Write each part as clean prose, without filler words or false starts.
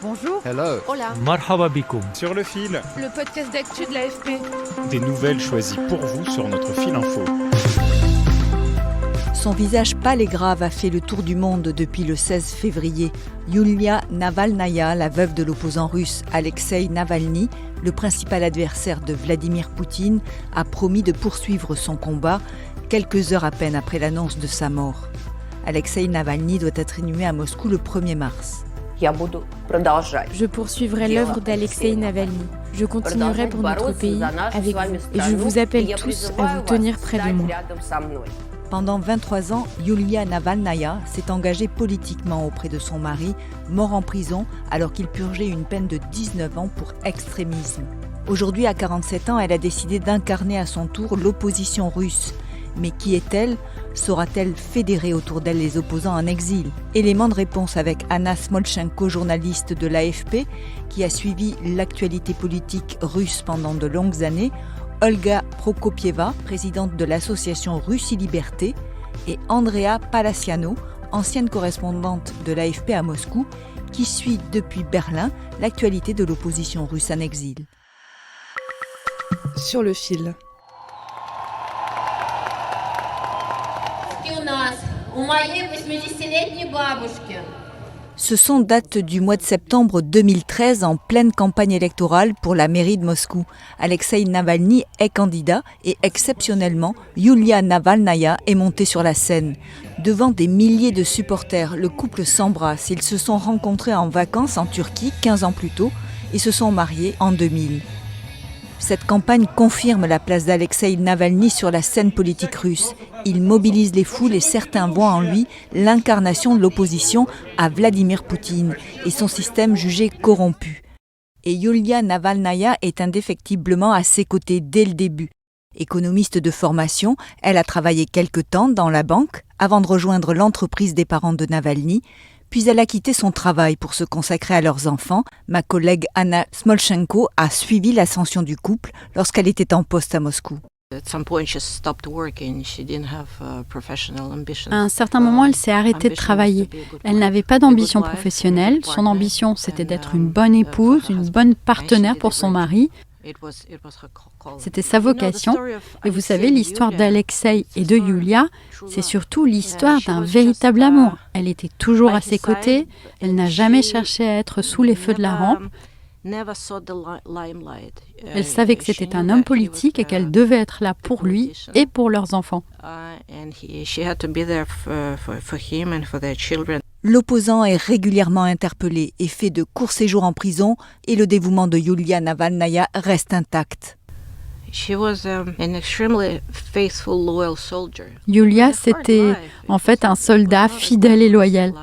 Bonjour. Hello. Hola. Marhaba bikoum. Sur le fil, Le podcast d'actu de l'AFP. des nouvelles choisies pour vous sur notre fil info. Son visage pâle et grave a fait le tour du monde depuis le 16 février. Yulia Navalnaya, la veuve de l'opposant russe Alexeï Navalny, le principal adversaire de Vladimir Poutine, a promis de poursuivre son combat quelques heures à peine après l'annonce de sa mort. Alexeï Navalny doit être inhumé à Moscou le 1er mars. Je poursuivrai l'œuvre d'Alexeï Navalny. Je continuerai pour notre pays avec vous. Et je vous appelle tous à vous tenir près de moi. Pendant 23 ans, Yulia Navalnaya s'est engagée politiquement auprès de son mari, mort en prison alors qu'il purgeait une peine de 19 ans pour extrémisme. Aujourd'hui, à 47 ans, elle a décidé d'incarner à son tour l'opposition russe. Mais qui est-elle ? Saura-t-elle fédérer autour d'elle les opposants en exil ? Élément de réponse avec Anna Smolchenko, journaliste de l'AFP, qui a suivi l'actualité politique russe pendant de longues années, Olga Prokopieva, présidente de l'association Russie Liberté, et Andrea Palaciano, ancienne correspondante de l'AFP à Moscou, qui suit depuis Berlin l'actualité de l'opposition russe en exil. Sur le fil. Ce son date du mois de septembre 2013 en pleine campagne électorale pour la mairie de Moscou. Alexeï Navalny est candidat et exceptionnellement, Yulia Navalnaya est montée sur la scène. Devant des milliers de supporters, le couple s'embrasse. Ils se sont rencontrés en vacances en Turquie 15 ans plus tôt et se sont mariés en 2000. Cette campagne confirme la place d'Alexeï Navalny sur la scène politique russe. Il mobilise les foules et certains voient en lui l'incarnation de l'opposition à Vladimir Poutine et son système jugé corrompu. Et Yulia Navalnaya est indéfectiblement à ses côtés dès le début. Économiste de formation, elle a travaillé quelque temps dans la banque avant de rejoindre l'entreprise des parents de Navalny. Puis elle a quitté son travail pour se consacrer à leurs enfants. Ma collègue Anna Smolchenko a suivi l'ascension du couple lorsqu'elle était en poste à Moscou. À un certain moment, elle s'est arrêtée de travailler. Elle n'avait pas d'ambition professionnelle. Son ambition, c'était d'être une bonne épouse, une bonne partenaire pour son mari. C'était sa vocation. Et vous savez, l'histoire d'Alexeï et de Yulia, c'est surtout l'histoire d'un véritable amour. Elle était toujours à ses côtés. Elle n'a jamais cherché à être sous les feux de la rampe. Elle savait que c'était un homme politique et qu'elle devait être là pour lui et pour leurs enfants. L'opposant est régulièrement interpellé et fait de courts séjours en prison et le dévouement de Yulia Navalnaya reste intact. Yulia, c'était en fait un soldat fidèle et loyal.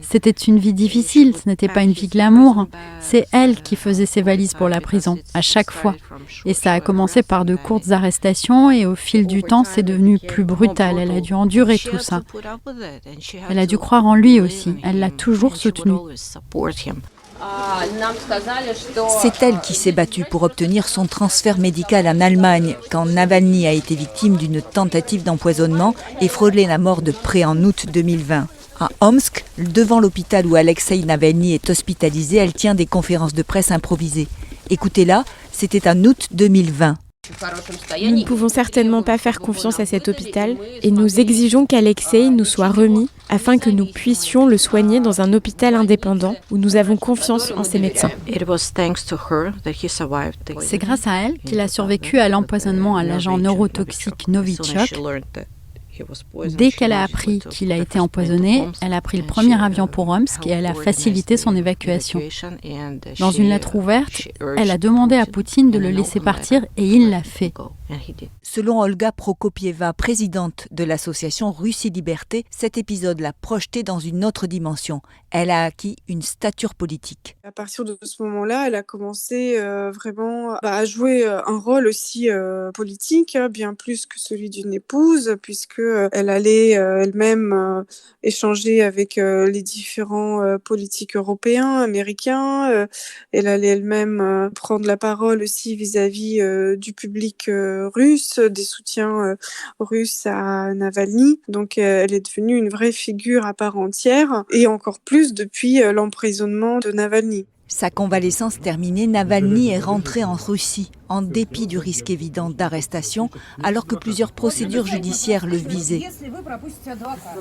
C'était une vie difficile, ce n'était pas une vie glamour. C'est elle qui faisait ses valises pour la prison, à chaque fois. Et ça a commencé par de courtes arrestations et au fil du temps, c'est devenu plus brutal. Elle a dû endurer tout ça. Elle a dû croire en lui aussi. Elle l'a toujours soutenu. C'est elle qui s'est battue pour obtenir son transfert médical en Allemagne quand Navalny a été victime d'une tentative d'empoisonnement et frôlé la mort de près en août 2020. À Omsk, devant l'hôpital où Alexeï Navalny est hospitalisé, elle tient des conférences de presse improvisées. Écoutez-la, c'était en août 2020. Nous ne pouvons certainement pas faire confiance à cet hôpital et nous exigeons qu'Alexeï nous soit remis afin que nous puissions le soigner dans un hôpital indépendant où nous avons confiance en ses médecins. C'est grâce à elle qu'il a survécu à l'empoisonnement à l'agent neurotoxique Novichok. Dès qu'elle a appris qu'il a été empoisonné, elle a pris le premier avion pour Omsk et elle a facilité son évacuation. Dans une lettre ouverte, elle a demandé à Poutine de le laisser partir et il l'a fait. Selon Olga Prokopieva, présidente de l'association Russie Liberté, cet épisode l'a projetée dans une autre dimension. Elle a acquis une stature politique. À partir de ce moment-là, elle a commencé vraiment à jouer un rôle aussi politique, bien plus que celui d'une épouse, puisque elle allait elle-même échanger avec les différents politiques européens, américains. Elle allait elle-même prendre la parole aussi vis-à-vis du public russe, des soutiens russes à Navalny. Donc elle est devenue une vraie figure à part entière, et encore plus depuis l'emprisonnement de Navalny. Sa convalescence terminée, Navalny est rentré en Russie, en dépit du risque évident d'arrestation, alors que plusieurs procédures judiciaires le visaient.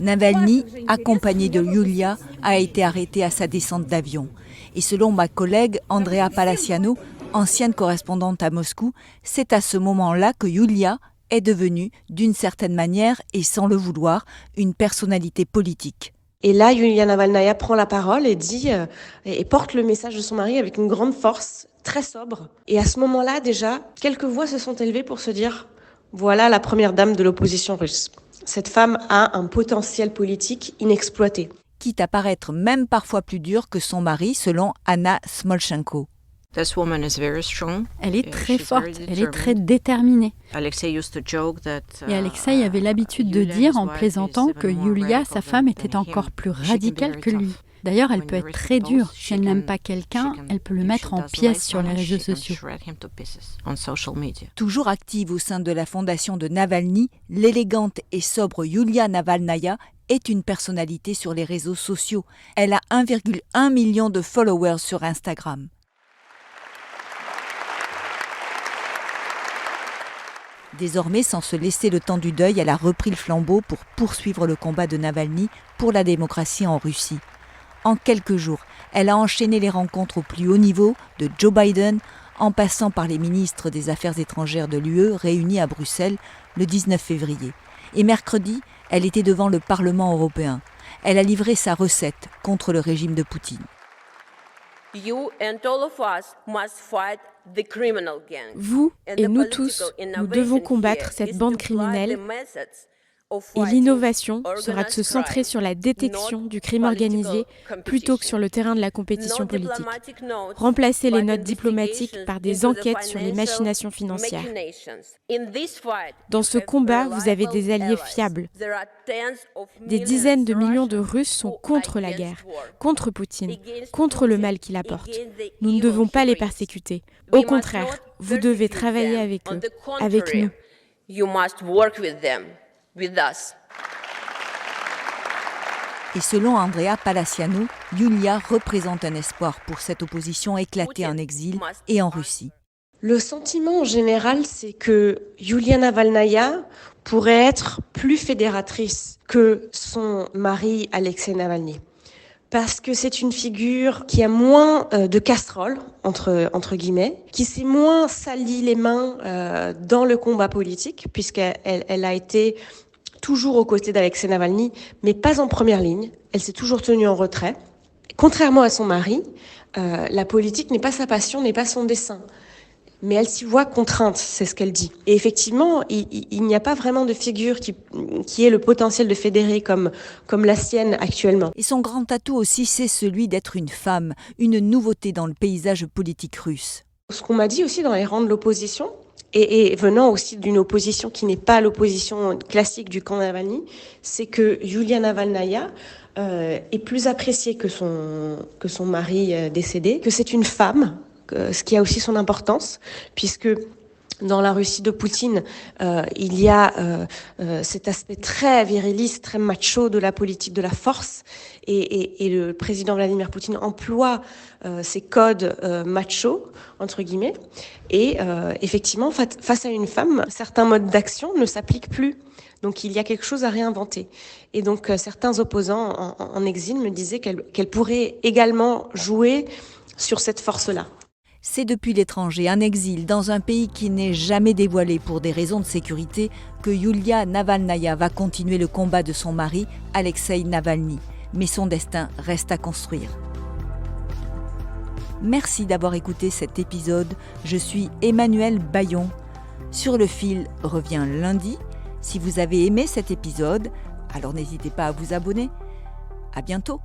Navalny, accompagné de Yulia, a été arrêté à sa descente d'avion. Et selon ma collègue Andrea Palaciano, ancienne correspondante à Moscou, c'est à ce moment-là que Yulia est devenue, d'une certaine manière et sans le vouloir, une personnalité politique. Et là, Yulia Navalnaya prend la parole et dit et porte le message de son mari avec une grande force, très sobre. Et à ce moment-là, déjà, quelques voix se sont élevées pour se dire « Voilà la première dame de l'opposition russe. Cette femme a un potentiel politique inexploité. » Quitte à paraître même parfois plus dure que son mari, selon Anna Smolchenko. Elle est très forte, elle est très déterminée. Et Alexei avait l'habitude de dire en plaisantant que Yulia, sa femme, était encore plus radicale que lui. D'ailleurs, elle peut être très dure. Si elle n'aime pas quelqu'un, elle peut le mettre en pièces sur les réseaux sociaux. Toujours active au sein de la fondation de Navalny, l'élégante et sobre Yulia Navalnaya est une personnalité sur les réseaux sociaux. Elle a 1,1 million de followers sur Instagram. Désormais, sans se laisser le temps du deuil, elle a repris le flambeau pour poursuivre le combat de Navalny pour la démocratie en Russie. En quelques jours, elle a enchaîné les rencontres au plus haut niveau, de Joe Biden, en passant par les ministres des Affaires étrangères de l'UE réunis à Bruxelles le 19 février. Et mercredi, elle était devant le Parlement européen. Elle a livré sa recette contre le régime de Poutine. Vous et nous tous, nous devons combattre cette bande criminelle et l'innovation sera de se centrer sur la détection du crime organisé plutôt que sur le terrain de la compétition politique. Remplacer les notes diplomatiques par des enquêtes sur les machinations financières. Dans ce combat, vous avez des alliés fiables. Des dizaines de millions de Russes sont contre la guerre, contre Poutine, contre le mal qu'il apporte. Nous ne devons pas les persécuter. Au contraire, vous devez travailler avec eux, avec nous. Et selon Andrea Palaciano, Yulia représente un espoir pour cette opposition éclatée en exil et en Russie. Le sentiment en général, c'est que Yulia Navalnaya pourrait être plus fédératrice que son mari Alexei Navalny. Parce que c'est une figure qui a moins de casseroles, entre guillemets, qui s'est moins sali les mains dans le combat politique, puisqu'elle a été toujours aux côtés d'Alexei Navalny, mais pas en première ligne. Elle s'est toujours tenue en retrait. Contrairement à son mari, la politique n'est pas sa passion, n'est pas son dessein. Mais elle s'y voit contrainte, c'est ce qu'elle dit. Et effectivement, il n'y a pas vraiment de figure qui ait le potentiel de fédérer comme la sienne actuellement. Et son grand atout aussi, c'est celui d'être une femme, une nouveauté dans le paysage politique russe. Ce qu'on m'a dit aussi dans les rangs de l'opposition, et venant aussi d'une opposition qui n'est pas l'opposition classique du camp Navalny, c'est que Yulia Navalnaya est plus appréciée que son mari décédé, que c'est une femme, ce qui a aussi son importance, puisque dans la Russie de Poutine, il y a cet aspect très viriliste, très macho de la politique de la force, et le président Vladimir Poutine emploie ces codes macho, entre guillemets, et effectivement, face à une femme, certains modes d'action ne s'appliquent plus. Donc il y a quelque chose à réinventer. Et donc certains opposants en exil me disaient qu'elle pourrait également jouer sur cette force-là. C'est depuis l'étranger, en exil, dans un pays qui n'est jamais dévoilé pour des raisons de sécurité, que Yulia Navalnaya va continuer le combat de son mari, Alexei Navalny. Mais son destin reste à construire. Merci d'avoir écouté cet épisode. Je suis Emmanuelle Bayon. Sur le fil revient lundi. Si vous avez aimé cet épisode, alors n'hésitez pas à vous abonner. À bientôt.